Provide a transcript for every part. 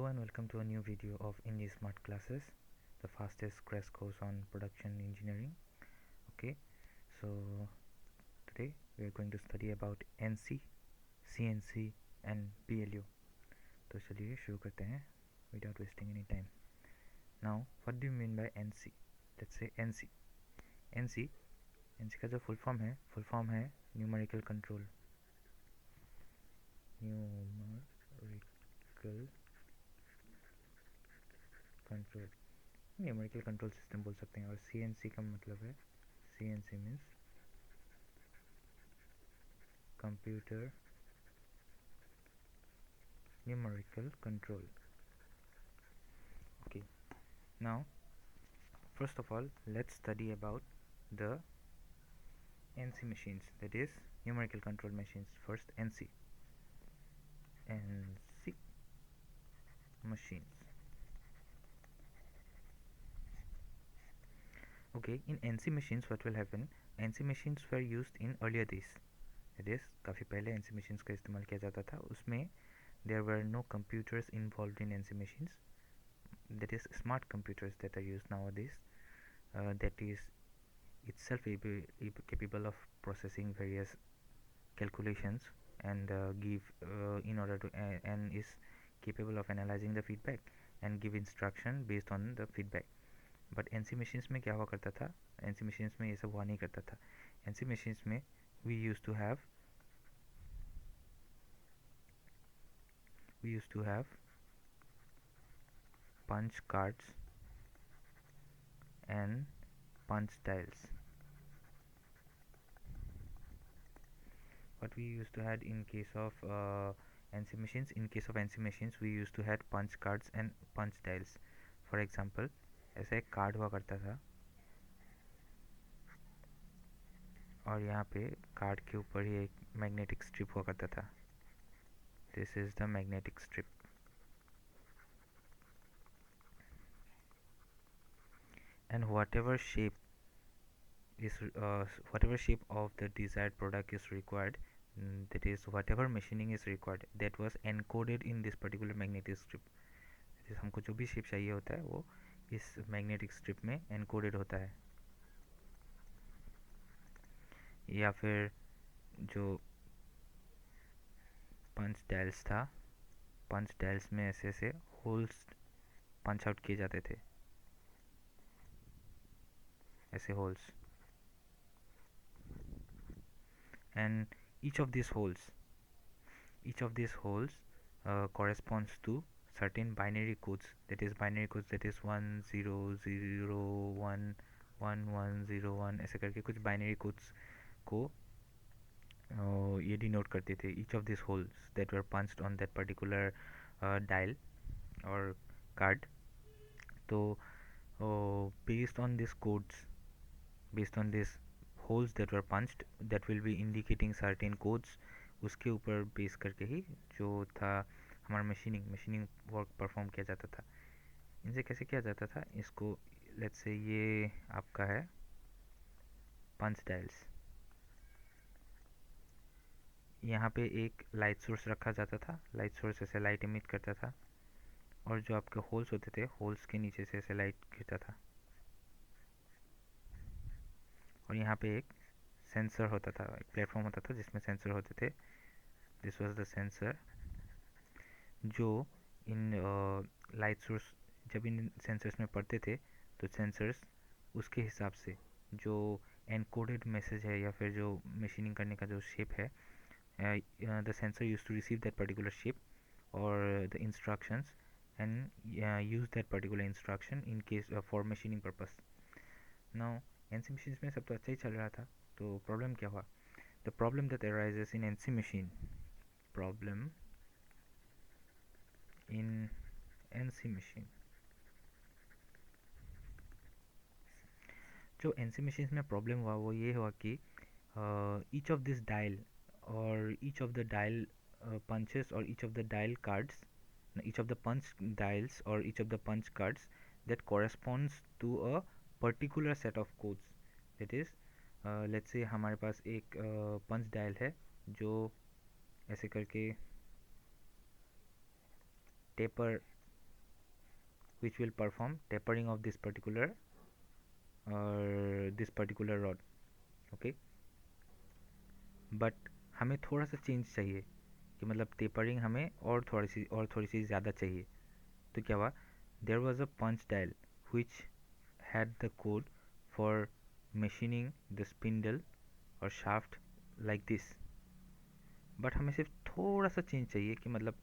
Hello and welcome to a new video of NG Smart Classes, the fastest crash course on production engineering. Okay, so today we are going to study about NC, CNC and BLU. तो चलिए शुरू करते हैं without wasting any time. Now, what do you mean by NC? Let's say NC. NC का जो full form है numerical control. Numerical control system बोल सकते हैं. और CNC का मतलब है CNC means computer numerical control. Okay, now first of all let's study about the NC machines, that is numerical control machines. First, NC machines. Okay, in NC machines what will happen, NC machines were used in earlier days, that is काफ़ी पहले NC machines का इस्तेमाल किया जाता था. उसमें there were no computers involved in NC machines, that is smart computers that are used nowadays, that is itself capable of processing various calculations and and is capable of analyzing the feedback and give instruction based on the feedback. But NC machines में क्या हुआ करता था, NC machines में ये सब हुआ नहीं करता था. NC machines में we used to have punch cards and punch dials. What we used to had in case of NC machines, we used to had punch cards and punch dials. For example, ऐसा एक card हुआ करता था और यहाँ पे card के ऊपर ही एक मैग्नेटिक स्ट्रिप हुआ करता था. This is the magnetic strip. And whatever shape of the desired product is required, that is whatever machining is required, that was encoded in this particular magnetic strip. that is हमको जो भी shape चाहिए होता है वो इस magnetic strip में encoded होता है. या फिर जो पंच डायल्स था, पंच डायल्स में ऐसे ऐसे होल्स पंच आउट किए जाते थे, ऐसे holes. And each of these holes corresponds to certain binary codes, that is 1 0 0 1 1 1 0 1 ऐसे करके कुछ बाइनरी कोड्स को ये डिनोट करते थे. each of these holes that were punched on that particular dial or card. तो based on these codes, based on these holes that were punched, that will be indicating certain codes. उसके ऊपर base करके ही जो था हमारा machining work perform किया जाता था. इनसे कैसे किया जाता था इसको, लेट्स से ये आपका है पंच डायल्स. यहाँ पे एक लाइट सोर्स रखा जाता था, लाइट सोर्स ऐसे लाइट इमिट करता था और जो आपके होल्स होते थे, होल्स के नीचे से ऐसे लाइट गिरता था. और यहाँ पे एक सेंसर होता था, एक प्लेटफॉर्म होता था जिसमें सेंसर होते थे. दिस वाज द सेंसर जो इन लाइट सोर्स जब इन सेंसर्स में पड़ते थे तो सेंसर्स उसके हिसाब से जो एनकोडेड मैसेज है या फिर जो मशीनिंग करने का जो शेप है, the sensor use to receive that particular shape और the instructions and use that particular instruction in case for machining purpose. Now NC machines में सब तो अच्छा ही चल रहा था, तो प्रॉब्लम क्या हुआ? The problem that arises in NC machine, problem in NC machine. जो NC machines में प्रॉब्लम हुआ वो ये हुआ कि each of this dial or each of the dial punches or each of the dial cards, each of the punch dials or each of the punch cards that corresponds to a particular set of codes. That is let's say हमारे पास एक पंच dial है जो ऐसे करके taper which will perform tapering of this particular rod. Okay, but हमें थोड़ा सा change चाहिए कि मतलब टेपरिंग हमें और थोड़ी सी ज़्यादा चाहिए. तो क्या हुआ, there was a punch dial which had the code for machining the spindle or shaft like this. But हमें सिर्फ थोड़ा सा चेंज चाहिए कि मतलब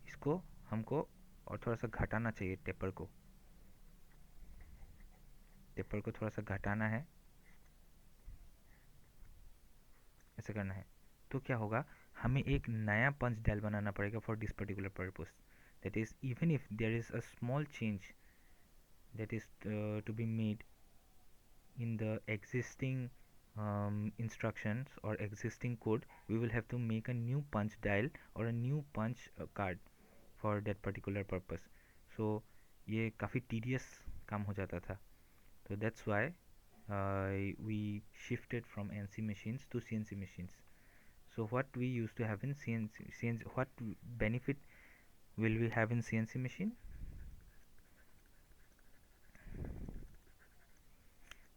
इसको हमको और थोड़ा सा घटाना चाहिए, टेपर को थोड़ा सा घटाना है, ऐसा करना है. तो क्या होगा, हमें एक नया पंच डायल बनाना पड़ेगा for this particular purpose. That is even if there is a small change that is to be made in the existing instructions or existing code, we will have to make a new punch dial or a new punch card for that particular purpose. So ये काफ़ी tedious काम हो जाता था. So that's why we shifted from NC machines to CNC machines. So what we used to have in CNC, what benefit will we have in CNC machine?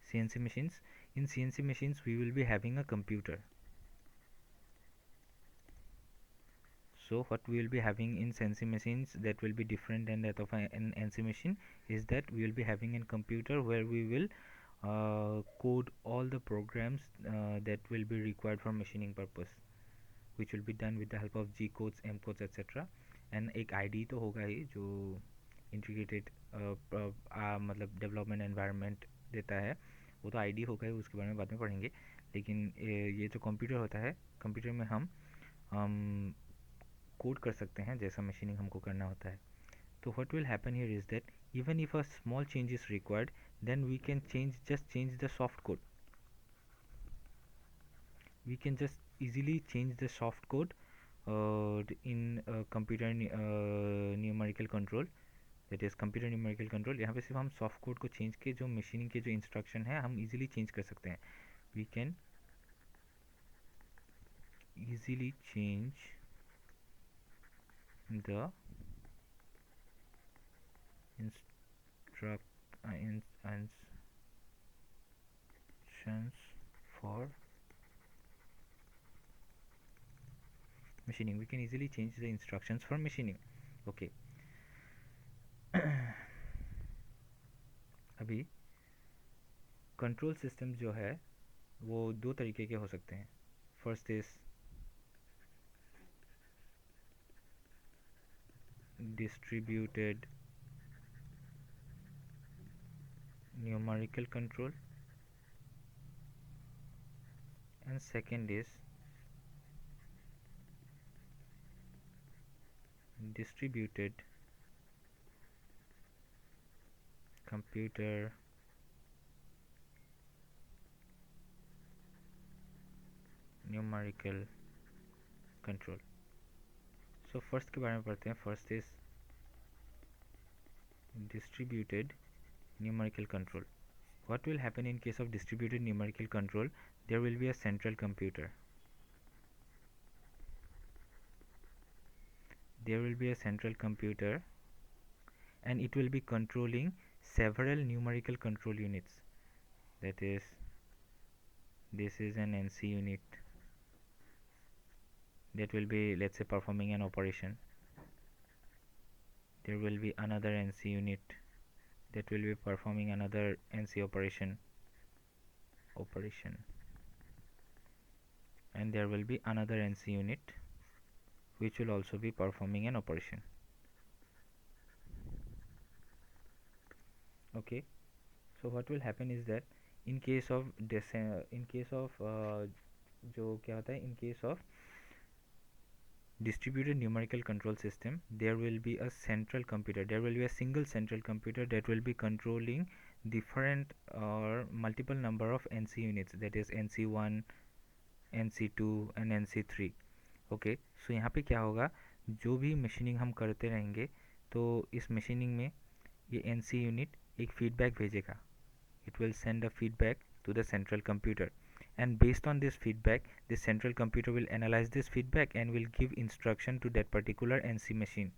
CNC machines. In CNC machines, we will be having a computer. So what we will be having in CNC machines that will be different than that of an NC machine is that we will be having a computer where we will code all the programs that will be required for machining purpose, which will be done with the help of G codes, M codes, etc. And एक ID तो होगा ही जो integrated मतलब development environment देता है, वो तो ID होगा ही, उसके बारे में बाद में पढ़ेंगे. लेकिन ये जो कंप्यूटर होता है, कंप्यूटर में हम कोड कर सकते हैं जैसा मशीनिंग हमको करना होता है. तो what will happen here is that even if a small change is required, then we can change the soft code. We can just easily change the soft code in computer numerical control. That is computer numerical control. यहाँ पे सिर्फ हम soft code को change के जो machining के जो instruction है हम इजीली चेंज कर सकते हैं. We can easily change the instructions for machining. We can easily change the instructions for machining. Okay. अभी कंट्रोल सिस्टम जो है वो दो तरीके के हो सकते हैं. First is distributed numerical control and second is distributed computer numerical control. So first के बारे में पढ़ते हैं. First is distributed numerical control. What will happen in case of distributed numerical control? There will be a central computer. There will be a central computer and it will be controlling several numerical control units. That is, this is an NC unit that will be, let's say, performing an operation. There will be another NC unit that will be performing another NC operation, and there will be another NC unit which will also be performing an operation. Okay, so what will happen is that in case of जो क्या होता है, in case of distributed numerical control system, there will be a central computer. There will be a single central computer that will be controlling different or multiple number of NC units, that is NC1, NC2 and NC3. Okay, so यहाँ पे क्या होगा, जो भी machining हम करते रहेंगे तो इस मशीनिंग में ये NC यूनिट एक फीडबैक भेजेगा. It will send a feedback to the central computer, and based on this feedback the central computer will analyze this feedback and will give instruction to that particular NC machine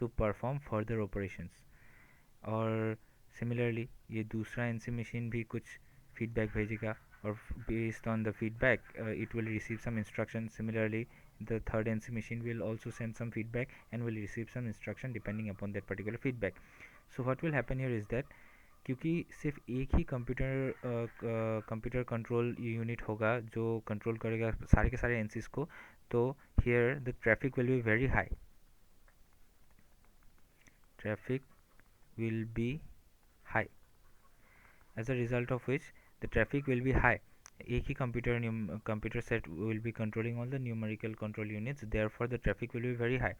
to perform further operations. और similarly ये दूसरा NC machine भी कुछ feedback भेजेगा और based on the feedback it will receive some instruction. Similarly, the third NC machine will also send some feedback and will receive some instruction depending upon that particular feedback. So what will happen here is that क्योंकि सिर्फ एक ही computer control unit होगा जो control करेगा सारे के सारे एनसीज को, तो here the traffic will be very high. Traffic will be high, as a result of which the traffic will be high. एक ही computer set will be controlling all the numerical control units, therefore the traffic will be very high,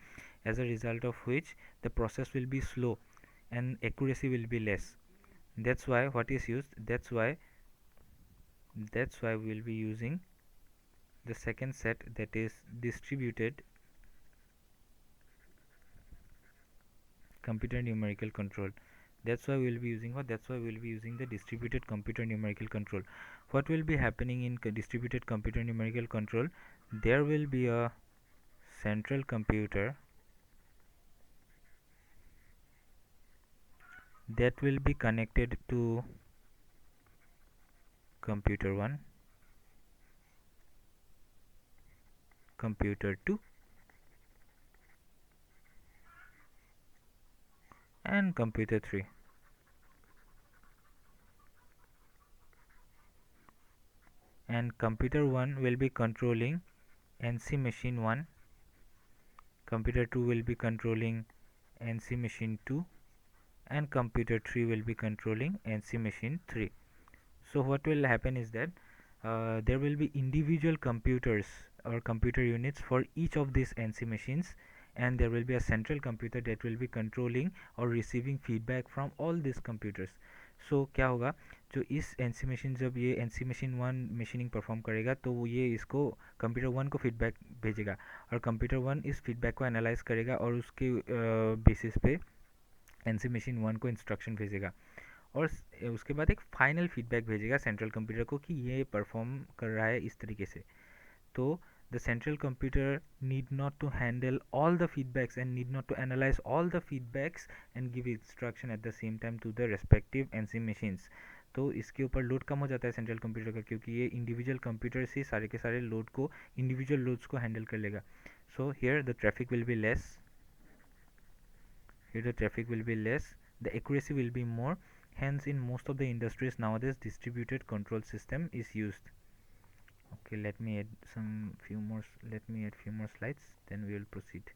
as a result of which the process will be slow and accuracy will be less. That's why what is used, that's why we will be using the second set, that is distributed computer numerical control. That's why we will be using what? That's why we will be using the distributed computer numerical control. What will be happening in distributed computer numerical control? There will be a central computer that will be connected to computer 1, computer 2, and computer 3. And computer 1 will be controlling NC machine 1, computer 2 will be controlling NC machine 2, and computer 3 will be controlling NC machine 3. So what will happen is that there will be individual computers or computer units for each of these NC machines, and there will be a central computer that will be controlling or receiving feedback from all these computers. So क्या होगा, जो इस NC machine, जब ये NC machine 1 machining perform करेगा तो वो ये इसको कंप्यूटर 1 को फीडबैक भेजेगा और कंप्यूटर 1 इस फीडबैक को एनालाइज करेगा और उसके बेसिस पे NC मशीन 1 को इंस्ट्रक्शन भेजेगा और उसके बाद एक फाइनल फीडबैक भेजेगा सेंट्रल कंप्यूटर को कि ये परफॉर्म कर रहा है इस तरीके से. तो the central computer need not to handle all the feedbacks and need not to analyse all the feedbacks and give instruction at the same time to the respective NC machines. तो इसके ऊपर लोड कम हो जाता है central computer का, क्योंकि ये individual computer से सारे के सारे लोड को, इंडिविजुअल लोड्स को हैंडल कर लेगा. So here the traffic will be less, here the traffic will be less, the accuracy will be more. Hence in most of the industries nowadays distributed control system is used. Okay, let me add few more slides, then we will proceed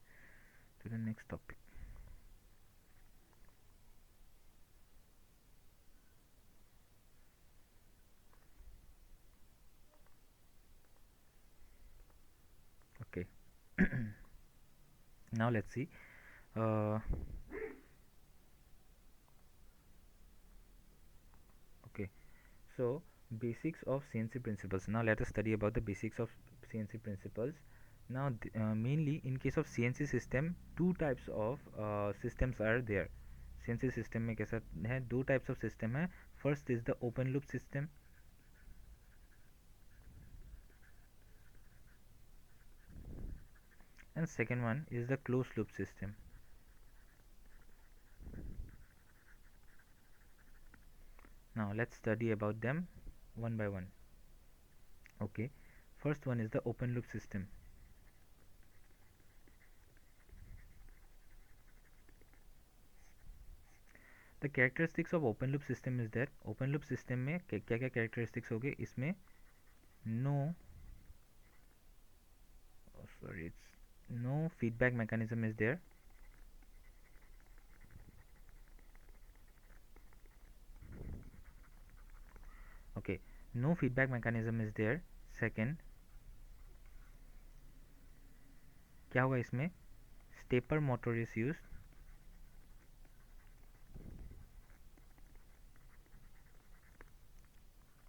to the next topic. Okay. Now let's see. Okay, so basics of CNC principles. Now let us study about the basics of CNC principles. Now mainly in case of CNC system, two types of systems are there. CNC system में कैसा है, दो types of system है. First is the open loop system, and second one is the closed loop system. Now let's study about them one by one. Okay, first one is the open loop system. The characteristics of open loop system is that open loop system में क्या क्या characteristics होंगे इसमें, no feedback mechanism is there. Okay, no feedback mechanism is there. Second, क्या होगा इसमें, stepper motor is used.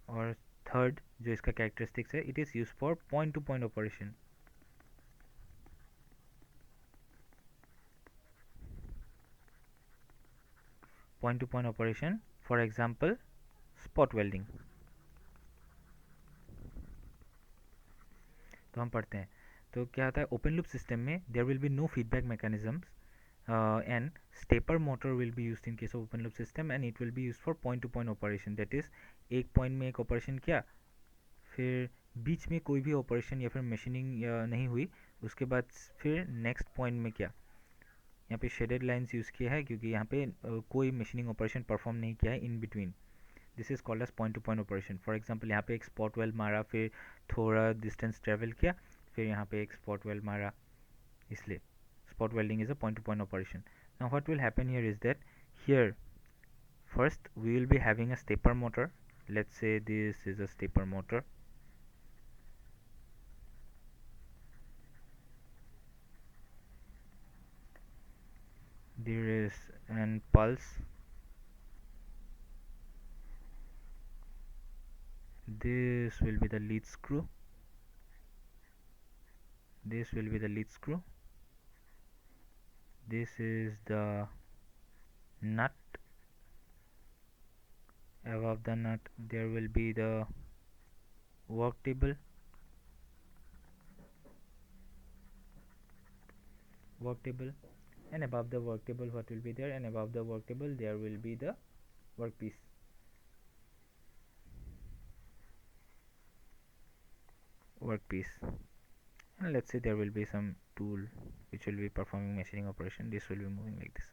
और third जो इसका कैरेक्टरिस्टिक्स है, it is use for point to point operation. Point to point operation, for example spot welding. तो हम पढ़ते हैं. तो क्या होता है ओपन लूप सिस्टम में, there will be no feedback mechanisms. and stepper motor will be used in case of open loop system, and it will be used for point to point operation. that is एक point में एक operation किया, फिर बीच में कोई भी operation या फिर मशीनिंग नहीं हुई, उसके बाद फिर नेक्स्ट पॉइंट में क्या, यहाँ पे शेडेड लाइंस यूज़ किया है क्योंकि यहाँ पे कोई मशीनिंग ऑपरेशन परफॉर्म नहीं किया है in between. This is called as point to point operation. For example यहाँ पे एक स्पॉट वेल्ड मारा, फिर थोड़ा डिस्टेंस ट्रेवल किया, फिर यहाँ पे एक स्पॉट वेल्ड मारा, इसलिए spot welding is a point to point operation. Now what will happen here is that here first we will be having a stepper motor. Let's say this is a stepper motor. There is an pulse. This will be the lead screw. This will be the lead screw. This is the nut. Above the nut there will be the work table. And above the work table what will be there, and above the work table there will be the workpiece. And let's say there will be some tool which will be performing machining operation. This will be moving like this.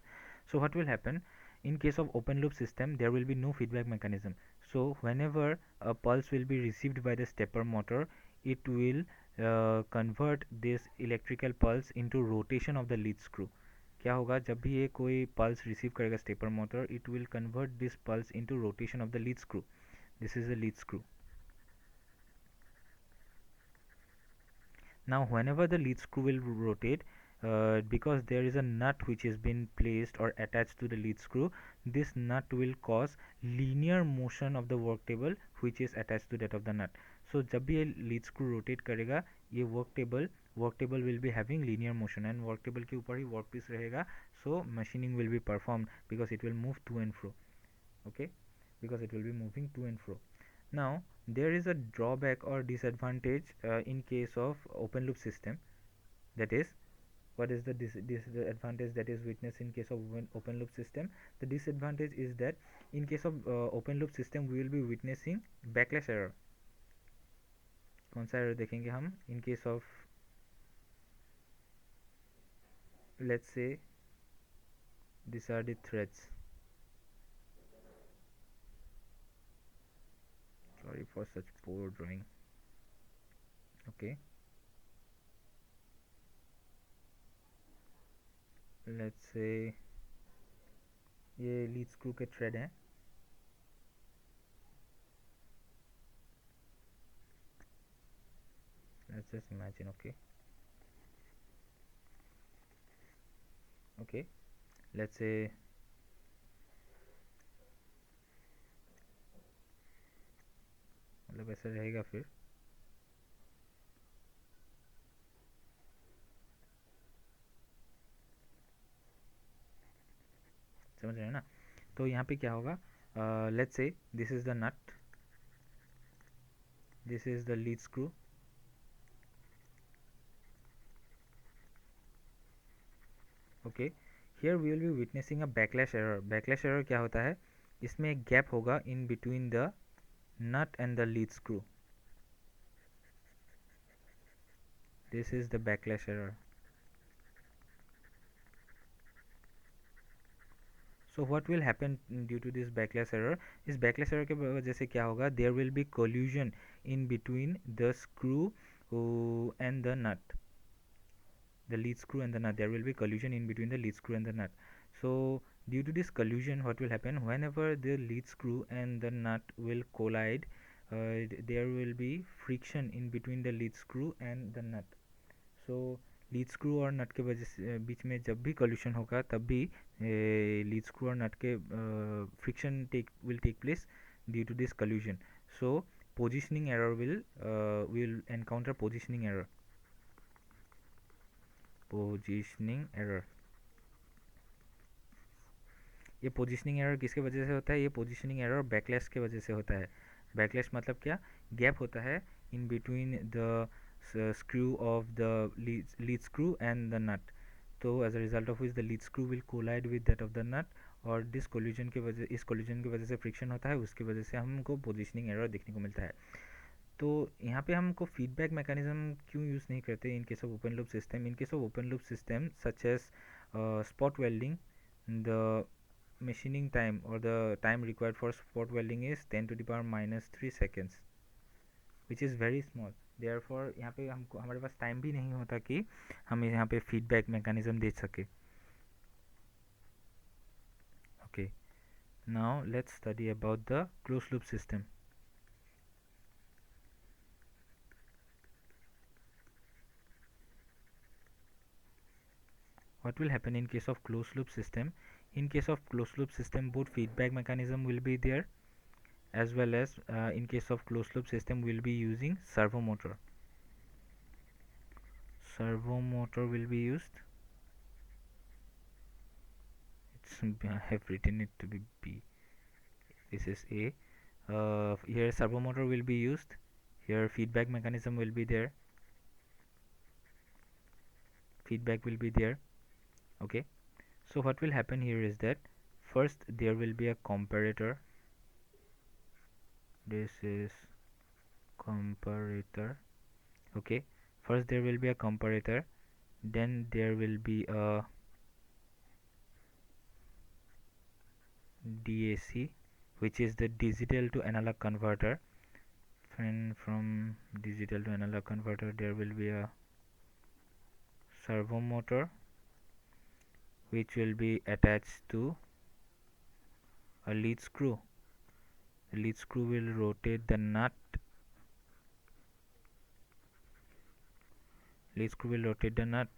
So what will happen in case of open loop system, there will be no feedback mechanism. So whenever a pulse will be received by the stepper motor, it will convert this electrical pulse into rotation of the lead screw. क्या होगा जब भी ये कोई pulse receive करेगा stepper motor, it will convert this pulse into rotation of the lead screw. This is the lead screw. Now whenever the lead screw will rotate, because there is a nut which has been placed or attached to the lead screw, this nut will cause linear motion of the work table which is attached to that of the nut. So जब भी ये lead screw rotate करेगा, ये work table will be having linear motion, and work table के ऊपर ही work piece रहेगा. So machining will be performed because it will move to and fro. Okay, because it will be moving to and fro. Now there is a drawback or disadvantage in case of open loop system. That is, what is the disadvantage that is witnessed in case of open loop system? The disadvantage is that in case of open loop system we will be witnessing backlash error. कौन सा error देखेंगे हम? In case of, let's say these are the threads. Sorry for such poor drawing. Okay, let's say ये lead screw के thread हैं. Let's just imagine. Okay, let's say मतलब ऐसा रहेगा. फिर समझ रहे हैं ना? तो यहाँ पे क्या होगा, let's say this is the nut, this is the lead screw. Okay, here we will be witnessing a backlash error. Backlash error क्या होता है? इसमें एक गैप होगा in between the nut and the lead screw. This is the backlash error. So what will happen due to this backlash error? इस backlash error के वजह से क्या होगा? There will be collision in between the screw and the nut. The lead screw and the nut. There will be collision in between the lead screw and the nut. So due to this collision, what will happen? Whenever the lead screw and the nut will collide, there will be friction in between the lead screw and the nut. So lead screw और नट के वजह से बीच में जब भी collision होगा तब भी लीड स्क्रू और नट के friction will take place due to this collision. So positioning error will encounter positioning error. ये पोजीशनिंग एरर किसके वजह से होता है? ये पोजीशनिंग एरर बैकलैश के वजह से होता है. बैकलैश मतलब क्या? गैप होता है in between the screw of the lead screw and the nut. तो as a result of which the lead screw will collide with that of the nut, और इस कोलिजन की वजह से फ्रिक्शन होता है, उसकी वजह से हमको पोजिशनिंग एरर देखने को मिलता है। तो यहाँ पे हमको फीडबैक मैकेनिज्म क्यों यूज़ नहीं करते in case of open loop system? In case of open loop system such as spot welding, the machining time or the time required for spot welding is 10 to the power minus 3 seconds, which is very small. therefore यहाँ पे हमको हमारे पास time भी नहीं होता कि हम यहाँ पे फीडबैक मैकेनिज्म दे सके। okay, now let's study about the closed loop system. What will happen in case of closed loop system? In case of closed loop system, both feedback mechanism will be there, as well as in case of closed loop system we'll be using servo motor. Servo motor will be used. I have written it to be B. This is A. Here servo motor will be used. Here feedback mechanism will be there. Feedback will be there. Okay. So what will happen here is that first there will be a comparator. This is comparator. Okay. First there will be a comparator. Then there will be a DAC, which is the digital to analog converter, and from digital to analog converter there will be a servo motor which will be attached to a lead screw. The lead screw will rotate the nut. Lead screw will rotate the nut,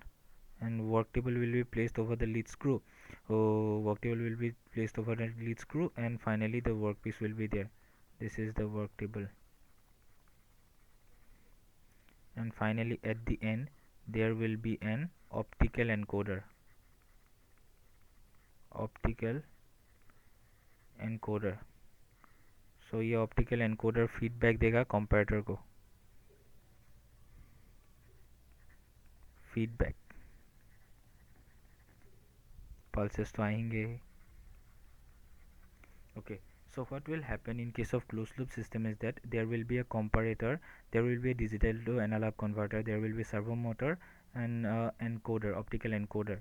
and work table will be placed over the lead screw. Work table will be placed over the lead screw, and finally the workpiece will be there. This is the work table, and finally at the end there will be an optical encoder. Optical encoder. So ये optical encoder feedback देगा comparator को। Feedback pulses तो आएंगे। okay, so what will happen in case of closed loop system is that there will be a comparator, there will be a digital to analog converter, there will be servo motor and encoder, optical encoder.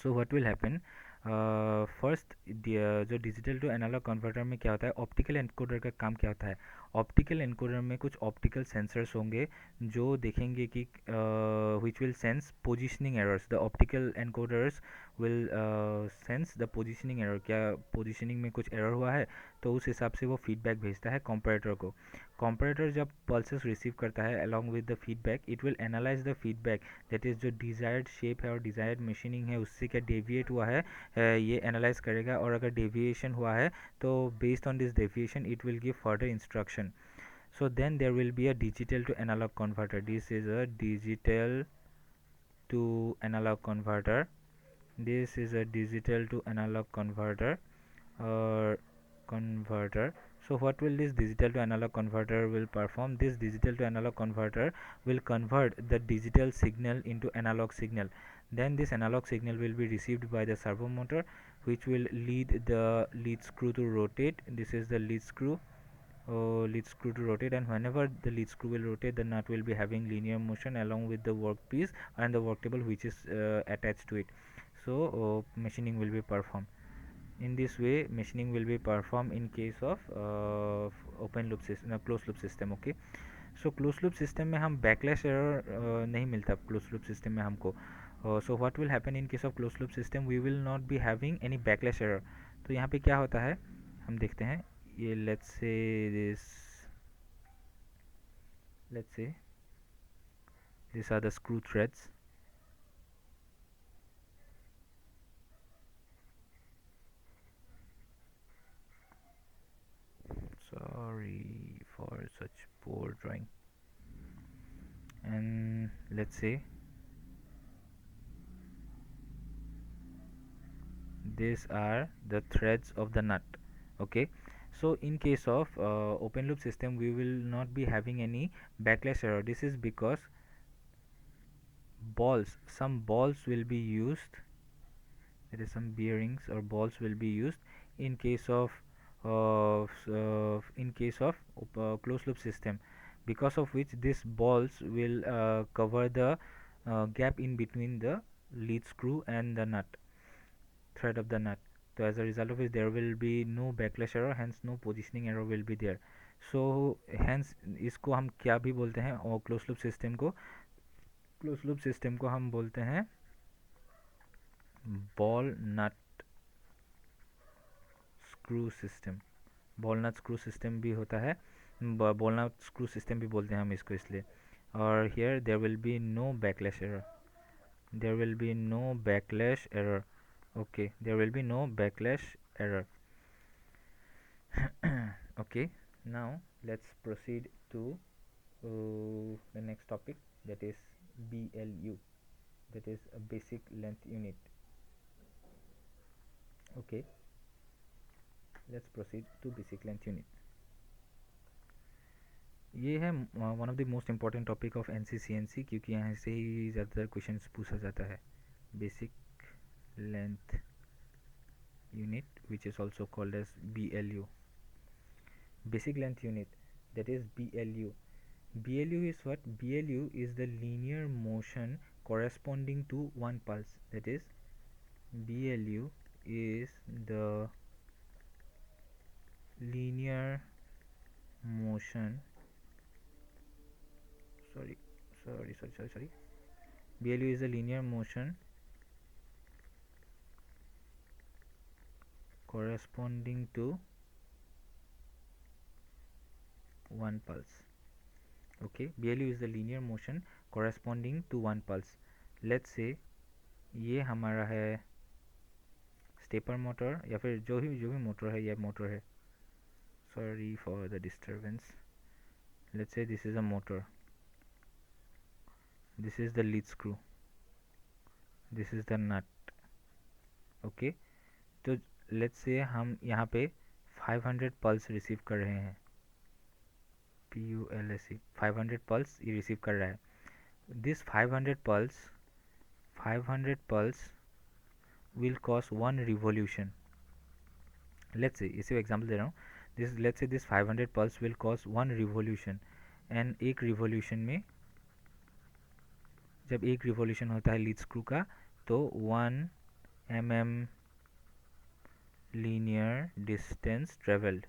so what will happen, first जो digital to analogue converter में क्या होता है, optical encoder का काम क्या होता है। ऑप्टिकल एनकोडर में कुछ ऑप्टिकल सेंसर्स होंगे जो देखेंगे कि which will sense positioning errors. The optical encoders will sense the positioning error, क्या पोजिशनिंग में कुछ एरर हुआ है, तो उस हिसाब से वो फीडबैक भेजता है कंपैरेटर को। कंपैरेटर जब पल्सेस रिसीव करता है along with the feedback, it will analyse the feedback, that is जो डिज़ायर्ड शेप है और डिज़ायर्ड मशीनिंग है उससे क्या डेविएट हुआ है, ये एनालाइज करेगा, और अगर डेविएशन हुआ है तो based on this deviation it will give further instruction. so then there will be a digital to analog converter. This is a digital to analog converter. This is a digital to analog converter or converter. So what will this digital to analog converter will perform? This digital to analog converter will convert the digital signal into analog signal. Then this analog signal will be received by the servo motor, which will lead the lead screw to rotate. This is the lead screw, lead screw to rotate, and whenever the lead screw will rotate, the nut will be having linear motion along with the workpiece and the work table which is attached to it. So machining will be performed. In this way machining will be performed in case of open loop system, closed loop system. okay, so closed loop system में हम backlash error नहीं मिलता closed loop system में हमको। so what will happen in case of closed loop system, we will not be having any backlash error। तो यहाँ पे क्या होता है हम देखते हैं। ये let's say these are the screw threads। sorry for such poor drawing, and let's say these are the threads of the nut। okay, so in case of open loop system we will not be having any backlash error. This is because some balls will be used, that is some bearings or balls will be used in case of closed loop system, because of which these balls will cover the gap in between the lead screw and the nut thread of the nut. So as a result of it there will be no backlash error, hence no positioning error will be there. So hence इसको हम क्या भी बोलते हैं, और close loop system को हम बोलते हैं बॉल नट स्क्रू सिस्टम। बॉल नट स्क्रू सिस्टम भी होता है, बॉल नट स्क्रू सिस्टम भी बोलते हैं हम इसको इसलिए। और here there will be no backlash error, there will be no backlash error. Okay, there will be no backlash error. Okay, now let's proceed to the next topic, that is BLU, that is a basic length unit. Okay, let's proceed to basic length unit. ये है one of the most important topic of NC-CNC, क्योंकि यहाँ से ही ज़्यादातर questions पूछा जाता है। Basic length unit, which is also called as BLU, basic length unit, that is BLU. BLU is what? BLU is the linear motion corresponding to one pulse, that is BLU is the linear motion sorry BLU is the linear motion corresponding to one pulse. Okay, BLU is the linear motion corresponding to one pulse. Let's say ये हमारा है stepper motor, या फिर जो भी motor है, ये motor है, sorry for the disturbance. Let's say this is a motor, this is the lead screw, this is the nut. Okay, तो let's say हम यहाँ पे 500 पल्स रिसीव कर रहे हैं, PULSE 500 पल्स ये रिसीव कर रहा है. This 500 pulse will cause one revolution. Let's say इसे एग्जांपल दे रहा हूँ. Let's say this 500 pulse will cause one revolution, and एक रिवोल्यूशन में जब एक रिवोल्यूशन होता है लीड स्क्रू का, तो 1 mm लीनियर डिस्टेंस ट्रेवल्ड.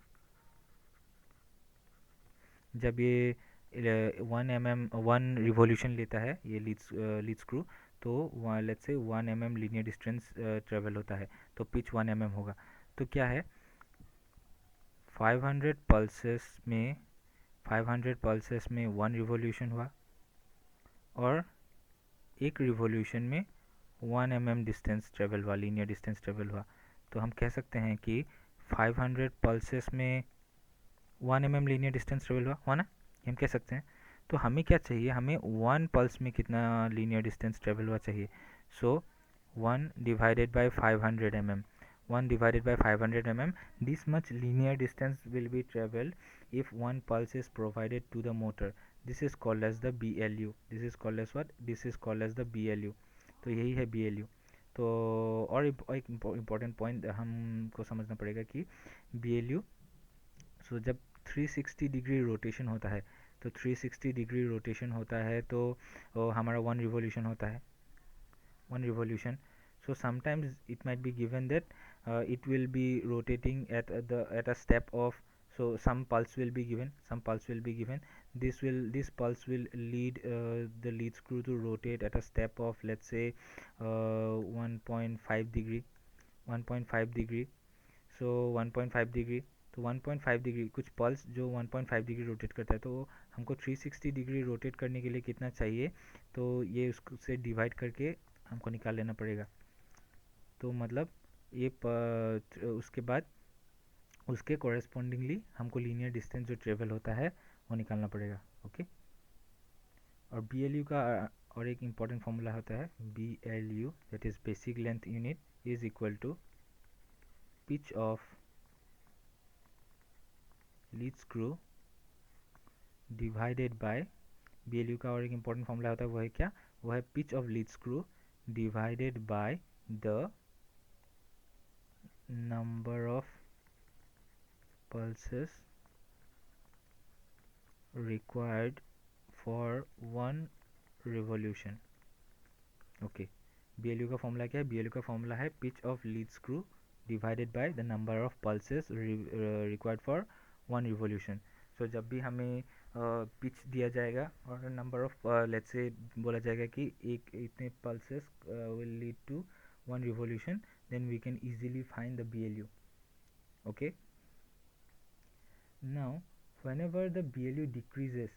जब ये 1 रिवोल्यूशन लेता है ये लीड स्क्रू, तो let's say 1 mm linear distance travel होता है, तो पिच 1 mm होगा. तो क्या है, 500 पल्सेस में 1 रिवोल्यूशन हुआ, और एक रिवोल्यूशन में 1 mm डिस्टेंस ट्रेवल हुआ, लीनियर डिस्टेंस ट्रेवल हुआ. तो हम कह सकते हैं कि 500 पल्सेस में 1 mm लीनियर डिस्टेंस ट्रेवल हुआ ना, हम कह सकते हैं. तो हमें क्या चाहिए, हमें 1 पल्स में कितना लीनियर डिस्टेंस ट्रेवल हुआ चाहिए. सो 1 divided by 500 mm, 1 divided by 500 mm, this much linear distance will be traveled if one pulse is provided to the motor. This is called as the BLU. This is called as what? This is called as the BLU. तो यही है BLU. तो और एक important point हमको समझना पड़ेगा कि BLU, सो जब 360 डिग्री रोटेशन होता है, तो 360 डिग्री रोटेशन होता है तो हमारा 1 रिवोल्यूशन होता है, 1 revolution. So sometimes it might be given that it will be rotating at a step of, so some pulse will be given, this pulse will lead the lead screw to rotate at a step of, let's say 1.5 degree. So 1.5 degree, तो 1.5 degree कुछ pulse जो 1.5 degree rotate करता है, तो हमको 360 degree rotate करने के लिए कितना चाहिए, तो ये उससे डिवाइड करके हमको निकाल लेना पड़ेगा. तो मतलब ये उसके बाद उसके कॉरेस्पॉन्डिंगली हमको लीनियर डिस्टेंस जो ट्रेवल होता है वो निकालना पड़ेगा. ओके, और BLU का और एक इम्पॉर्टेंट फॉर्मूला होता है BLU, that is basic length unit, is equal to pitch of lead screw divided by, BLU का और एक इम्पॉर्टेंट फॉर्मूला होता है वो है क्या, वो है pitch of lead screw divided by the number of pulses required for one revolution. Okay, BLU का फॉर्मूला क्या है? BLU का फॉर्मूला है pitch of lead screw divided by the number of pulses required for one revolution. So जब भी हमें pitch दिया जाएगा और नंबर ऑफ लेट्स से बोला जाएगा कि एक इतने pulses will lead to one revolution, then we can easily find the BLU. Okay, now whenever the BLU decreases,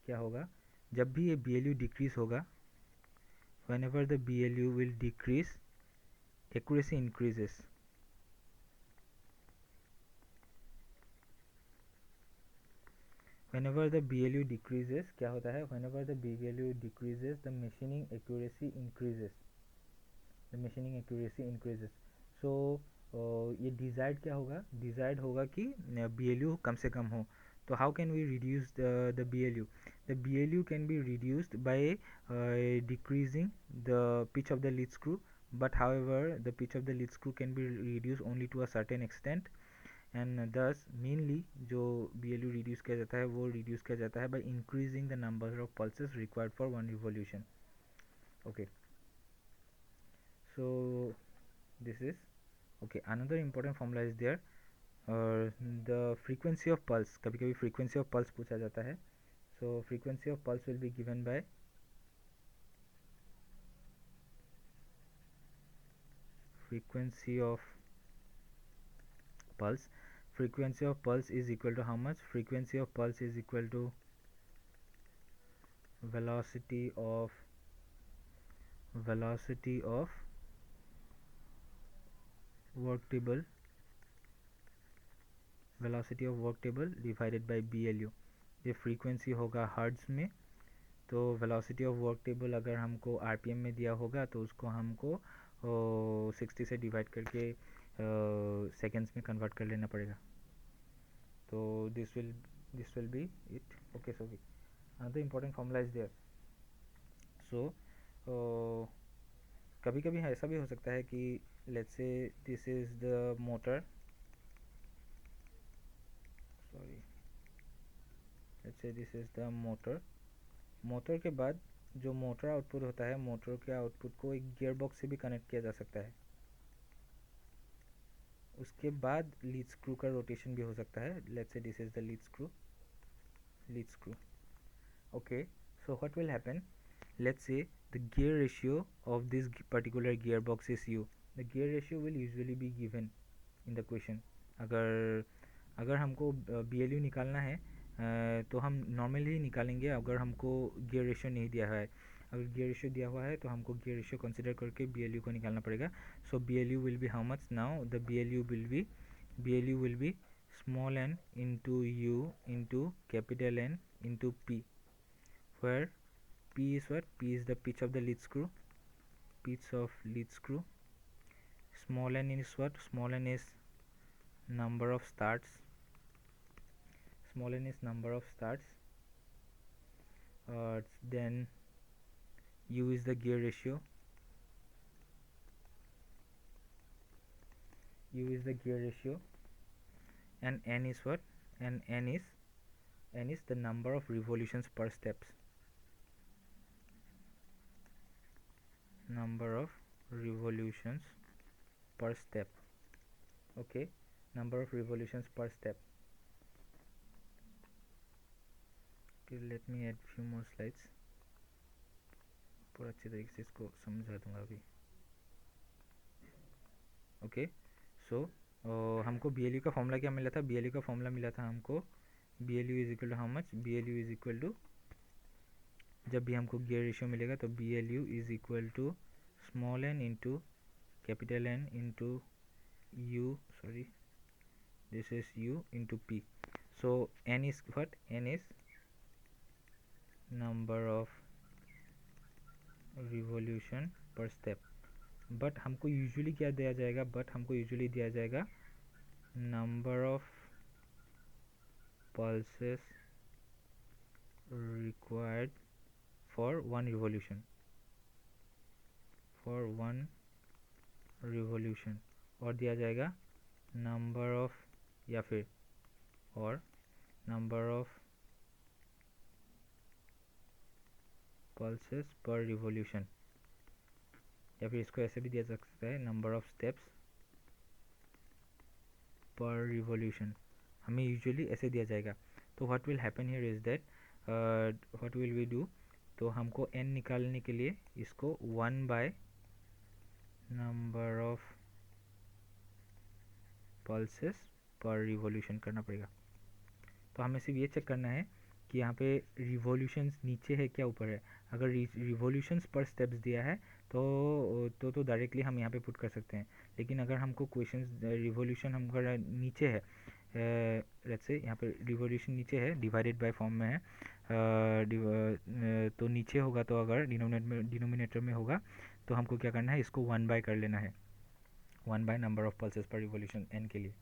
क्या होगा? जब भी ये BLU डिक्रीज होगा, whenever the BLU will decrease, accuracy increases. Whenever the BLU decreases, क्या होता है? Whenever the BLU decreases, the machining accuracy increases. The machining accuracy increases. So ये डिजायर्ड क्या होगा? डिजायर्ड होगा कि BLU कम से कम हो. So how can we reduce the BLU? The BLU can be reduced by decreasing the pitch of the lead screw, but however the pitch of the lead screw can be reduced only to a certain extent, and thus mainly जो BLU reduce किया जाता है वो reduce किया जाता है by increasing the number of pulses required for one revolution. Okay, so this is okay. Another important formula is there. और the frequency of pulse, कभी कभी frequency of pulse पूछा जाता है. So frequency of pulse will be given by frequency of pulse. Frequency of pulse is equal to how much? Frequency of pulse is equal to velocity of work table divided by BLU. ये frequency होगा hertz में, तो velocity of work table अगर हमको RPM में दिया होगा तो उसको हमको 60 से डिवाइड करके सेकेंड्स में कन्वर्ट कर लेना पड़ेगा. तो this will be it. Okay, so another important formula is there. So कभी कभी ऐसा भी हो सकता है कि let's say this is the motor, sorry, let's say this is the motor के बाद जो मोटर आउटपुट होता है, मोटर के आउटपुट को एक गियर बॉक्स से भी कनेक्ट किया जा सकता है. उसके बाद लीड स्क्रू का रोटेशन भी हो सकता है. Let's say this is the lead screw. Okay, so what will happen? Let's say the gear ratio of this particular gear box is U. The gear ratio will usually be given in the question. अगर हमको BLU निकालना है तो हम normally ही निकालेंगे अगर हमको gear ratio नहीं दिया हुआ है. अगर गियर रेशियो दिया हुआ है तो हमको गियर रेशियो कंसिडर करके BLU को निकालना पड़ेगा. सो BLU will be how much? Now the BLU will be small n into U into capital N into P, where P is what? P is the pitch of the lead screw. Small n is what? Small n is number of starts. Then U is the gear ratio. And N is what? And N is the number of revolutions per steps. Okay, number of revolutions per step. Okay, let me add few more slides. पूरा अच्छे तरीके से इसको समझा दूंगा अभी. Okay, सो हमको BLU का फॉर्मूला क्या मिला था? BLU का फॉर्मूला मिला था हमको BLU is equal to how much? BLU is equal to, जब भी हमको गियर रेशियो मिलेगा तो BLU is equal to small n into capital N into U, sorry, this is U into P. So N is what? N is number of revolution per step. But हमको usually क्या दिया जाएगा? दिया जाएगा number of pulses required for one revolution. For 1 revolution, और दिया जाएगा number of, या फिर और number of pulses per revolution, या फिर इसको ऐसे भी दिया जा सकता है number of steps per revolution. हमें यूजुअली ऐसे दिया जाएगा। तो what will happen here is that what will we do, तो हमको n निकालने के लिए इसको 1 by number of pulses per revolution करना पड़ेगा। तो हमें सिर्फ ये चेक करना है कि यहाँ पे रिवॉल्यूशंस नीचे है क्या ऊपर है। अगर रिवॉल्यूशंस पर स्टेप्स दिया है तो डायरेक्टली हम यहाँ पे पुट कर सकते हैं। लेकिन अगर हमको क्वेश्चन रिवॉल्यूशन हम अगर नीचे है, लेट्स से यहाँ पे रिवॉल्यूशन नीचे है, डिवाइडेड बाय फॉर्म में है, तो नीचे होगा, तो अगर डिनोमिनेटर में होगा तो हमको क्या करना है, इसको 1 बाय कर लेना है, 1 by number of pulses per revolution n के लिए।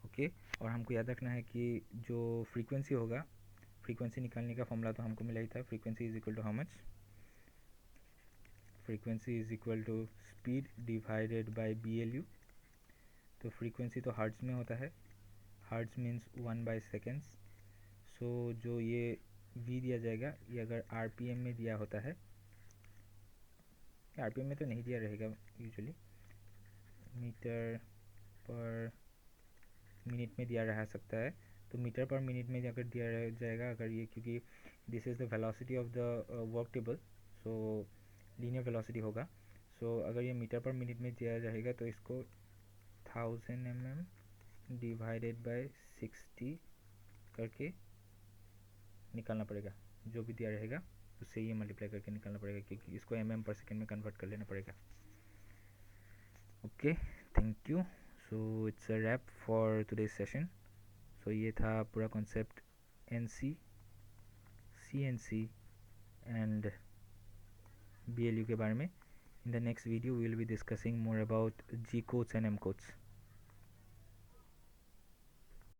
ओके और हमको याद रखना है कि जो फ्रीक्वेंसी होगा, फ्रीक्वेंसी निकालने का फॉर्मूला तो हमको मिला ही था, frequency is equal to how much, frequency is equal to speed divided by BLU। तो फ्रीक्वेंसी तो हर्ट्ज में होता है, hertz means 1 by seconds. So जो ये v दिया जाएगा, ये अगर RPM में दिया होता है, RPM में तो नहीं दिया रहेगा यूजुअली, मीटर पर मिनट में दिया रह सकता है। तो मीटर पर मिनट में अगर दिया जाएगा, अगर ये, क्योंकि this is the velocity of the work table, so linear velocity होगा। सो अगर ये मीटर पर मिनट में दिया जाएगा तो इसको 1000 mm डिवाइडेड बाय 60 करके निकालना पड़ेगा। जो भी दिया रहेगा उससे ये मल्टीप्लाई करके निकालना पड़ेगा, क्योंकि इसको mm पर सेकेंड में कन्वर्ट कर लेना पड़ेगा। Okay, thank you. So it's a wrap for today's session. So ये था पूरा concept NC, CNC and BLU के बारे में। In the next video we will be discussing more about G codes and M codes.